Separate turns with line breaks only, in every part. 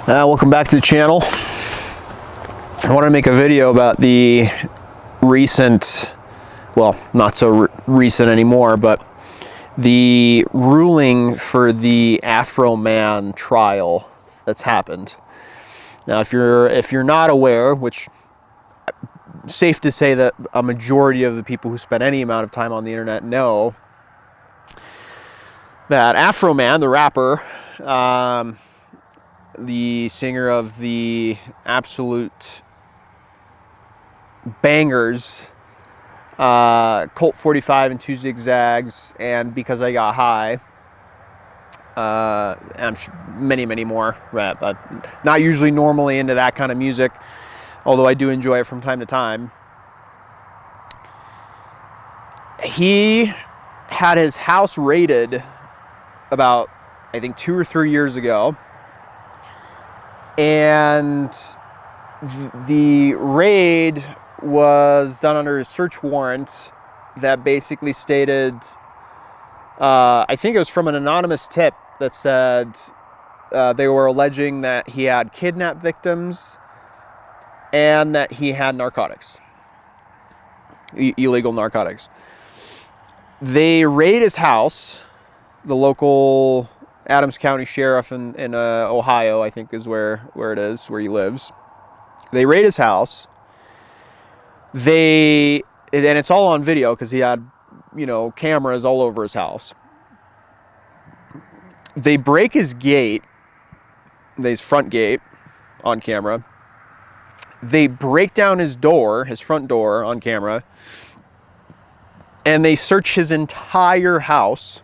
Welcome back to the channel. I want to make a video about the recent, well, not so recent anymore, but the ruling for the Afroman trial that's happened. Now, if you're not aware, which safe to say that a majority of the people who spend any amount of time on the internet know, that Afroman, the rapper, the singer of the absolute bangers, Colt 45 and 2 Zigzags, and Because I Got High, and many more, right? But not usually normally into that kind of music, although I do enjoy it from time to time. He had his house raided about, I think, 2 or 3 years ago. And the raid was done under a search warrant that basically stated, I think it was from an anonymous tip that said they were alleging that he had kidnapped victims and that he had narcotics, illegal narcotics. They raid his house. The local Adams County Sheriff in Ohio, I think is where it is, where he lives. They raid his house. And it's all on video because he had, cameras all over his house. They break his gate, his front gate, on camera. They break down his door, his front door, on camera. And they search his entire house.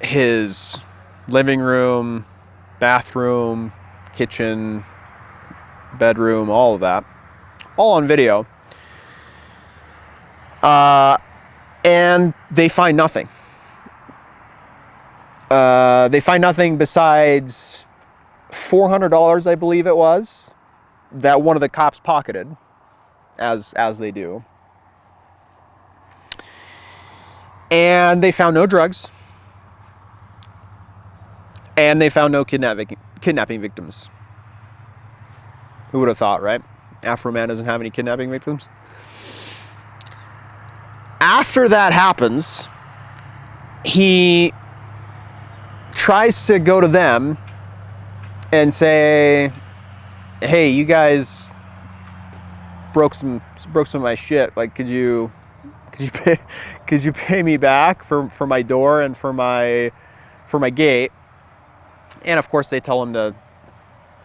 His living room, bathroom, kitchen, bedroom, all of that, all on video. And they find nothing. They find nothing besides $400, I believe it was, that one of the cops pocketed, as they do. And they found no drugs. And they found no kidnapping victims. Who would have thought, right? Afroman doesn't have any kidnapping victims. After that happens, he tries to go to them and say, "Hey, you guys broke some of my shit. Like, could you pay me back for my door and for my gate?" And of course they tell him to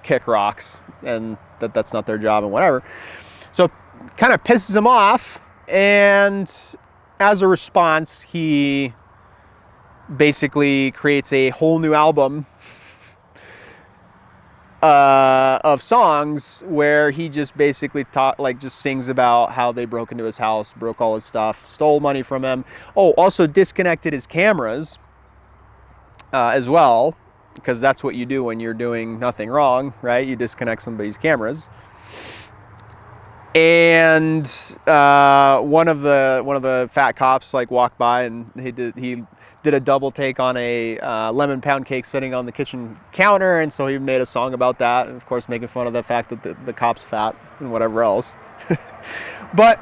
kick rocks and that's not their job and whatever. So kind of pisses him off, and as a response he basically creates a whole new album of songs where he just basically just sings about how they broke into his house, broke all his stuff, stole money from him. Oh, also disconnected his cameras as well. Because that's what you do when you're doing nothing wrong, right? You disconnect somebody's cameras. And one of the fat cops walked by, and he did a double take on a lemon pound cake sitting on the kitchen counter, and so he made a song about that, and of course making fun of the fact that the cop's fat and whatever else. But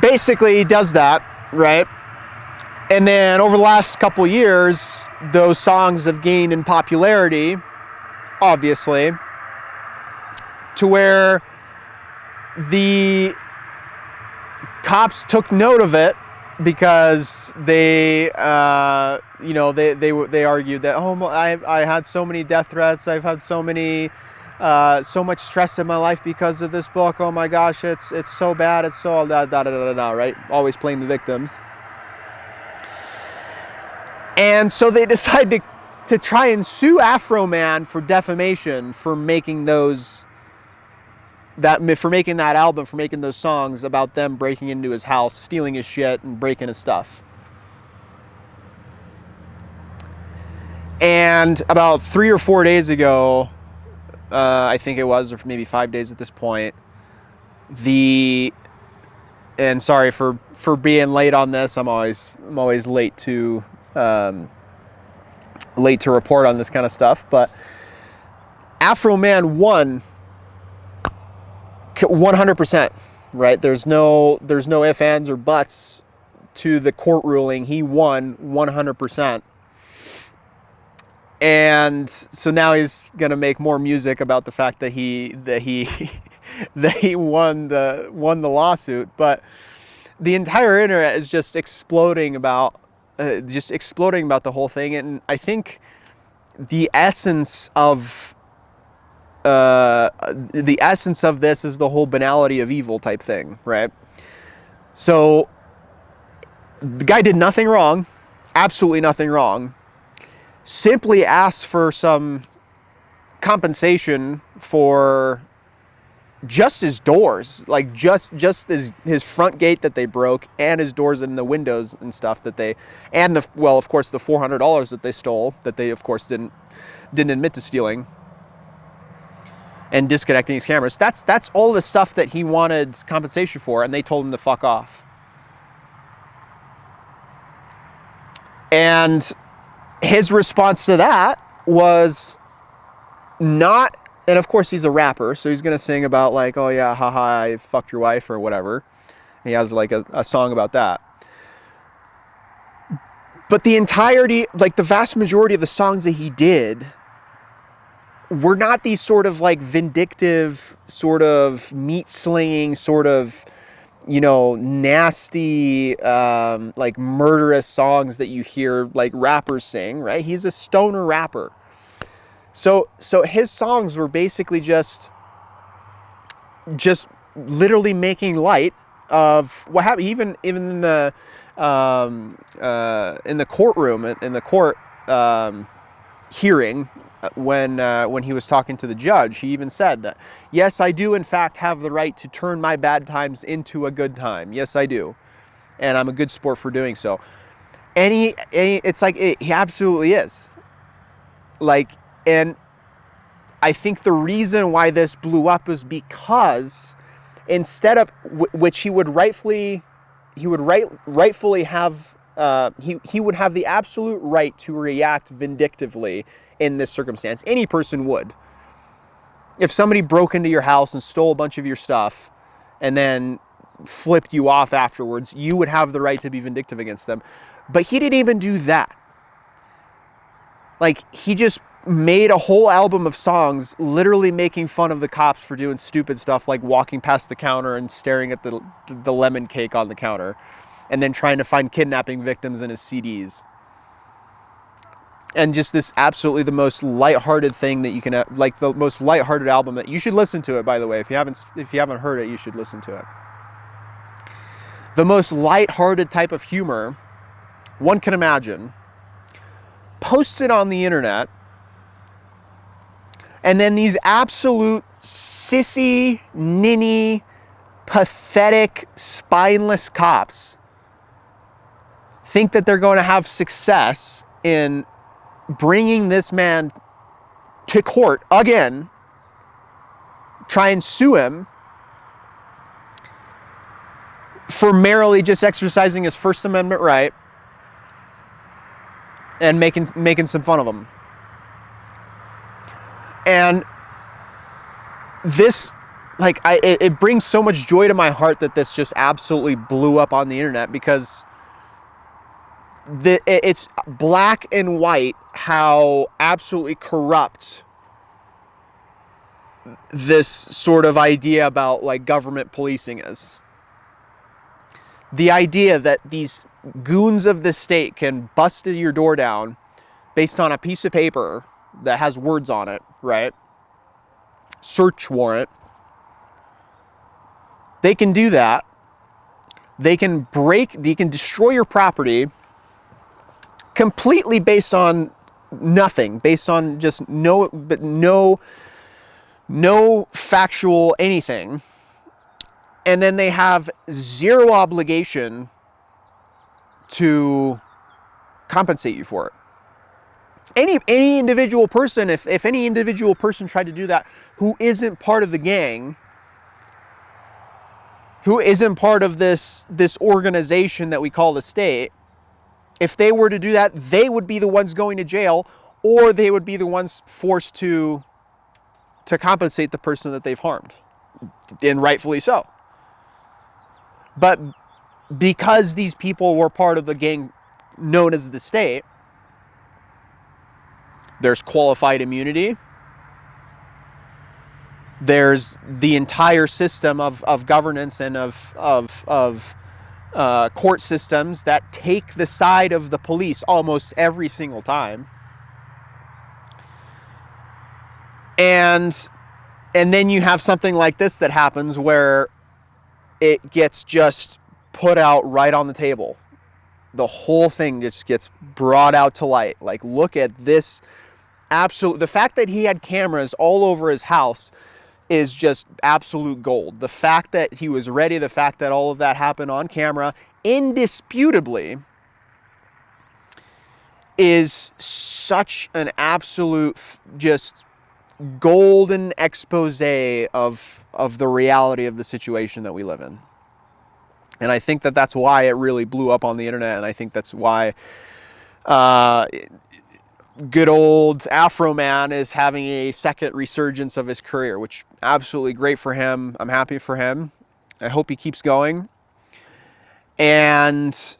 basically he does that, right? And then over the last couple years, those songs have gained in popularity, obviously, to where the cops took note of it because they argued that, oh, I had so many death threats, I've had so much stress in my life because of this book. Oh my gosh, it's so bad, it's so right? Always playing the victims. And so they decide to try and sue Afroman for defamation for making that album, for making those songs about them breaking into his house, stealing his shit, and breaking his stuff. And about 3 or 4 days ago, I think it was, or maybe 5 days at this point, and sorry for being late on this. I'm always late to late to report on this kind of stuff, but Afroman won 100%, right? There's no ifs, ands, or buts to the court ruling. He won 100%. And so now he's gonna make more music about the fact that he that he won the lawsuit. But the entire internet is just exploding about the whole thing. And I think the essence of this is the whole banality of evil type thing, right? So the guy did nothing wrong, absolutely nothing wrong. Simply asked for some compensation for just his doors, like just his front gate that they broke, and his doors and the windows and stuff that they, and of course the $400 that they stole, that they of course didn't admit to stealing, and disconnecting his cameras. That's all the stuff that he wanted compensation for, and they told him to fuck off. And his response to that was not, and of course he's a rapper, so he's gonna sing about like, oh yeah, haha, I fucked your wife or whatever. He has like a song about that. But the entirety, like the vast majority of the songs that he did were not these sort of like vindictive, sort of meat slinging, sort of, you know, nasty, like murderous songs that you hear like rappers sing, right? He's a stoner rapper. So his songs were basically just literally making light of what happened. Even in the courtroom, in the court hearing, when he was talking to the judge, he even said that, yes, I do in fact have the right to turn my bad times into a good time. Yes, I do. And I'm a good sport for doing so. And it's like, he absolutely is. Like, and I think the reason why this blew up is because instead of, which he would rightfully have, he would have the absolute right to react vindictively in this circumstance. Any person would. If somebody broke into your house and stole a bunch of your stuff and then flipped you off afterwards, you would have the right to be vindictive against them. But he didn't even do that. Like, he just made a whole album of songs literally making fun of the cops for doing stupid stuff like walking past the counter and staring at the lemon cake on the counter, and then trying to find kidnapping victims in his CDs. And just this absolutely the most lighthearted thing that you can, like the most lighthearted album that you should listen to it, by the way. If you haven't heard it, you should listen to it. The most lighthearted type of humor one can imagine, posted on the internet, and then these absolute sissy, ninny, pathetic, spineless cops think that they're going to have success in bringing this man to court again, try and sue him for merely just exercising his First Amendment right and making some fun of him. And this, like, it brings so much joy to my heart that this just absolutely blew up on the internet, because it's black and white how absolutely corrupt this sort of idea about like government policing is. The idea that these goons of the state can bust your door down based on a piece of paper that has words on it, right? Search warrant. They can do that. They can destroy your property completely based on nothing, based on just no factual anything. And then they have zero obligation to compensate you for it. Any individual person, if any individual person tried to do that who isn't part of the gang, who isn't part of this organization that we call the state, if they were to do that, they would be the ones going to jail or they would be the ones forced to compensate the person that they've harmed, and rightfully so. But because these people were part of the gang known as the state, there's qualified immunity. There's the entire system of governance and of court systems that take the side of the police almost every single time. And then you have something like this that happens where it gets just put out right on the table. The whole thing just gets brought out to light. Like, look at this absolute... The fact that he had cameras all over his house is just absolute gold. The fact that he was ready, the fact that all of that happened on camera, indisputably, is such an absolute just golden expose of the reality of the situation that we live in. And I think that that's why it really blew up on the internet, and I think that's why good old Afroman is having a second resurgence of his career, which absolutely great for him. I'm happy for him. I hope he keeps going. And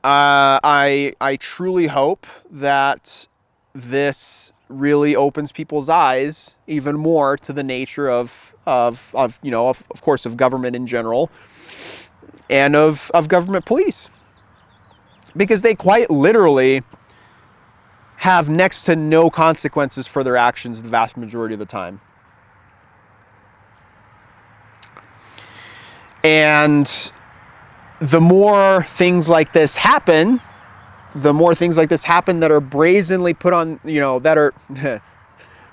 I truly hope that this really opens people's eyes even more to the nature of course, of government in general, and of government police, because they quite literally have next to no consequences for their actions the vast majority of the time. And the more things like this happen that are brazenly put on, that are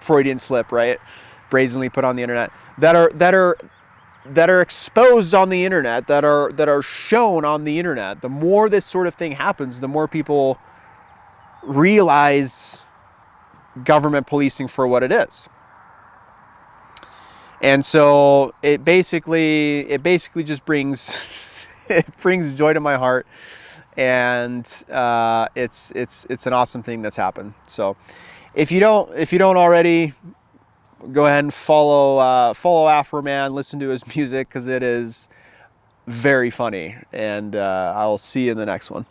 Freudian slip, right? Brazenly put on the internet, that are exposed on the internet, that are shown on the internet. The more this sort of thing happens, the more people realize government policing for what it is. And so it basically just brings joy to my heart, and it's an awesome thing that's happened. So if you don't already, go ahead and follow Afroman, listen to his music, because it is very funny, and I'll see you in the next one.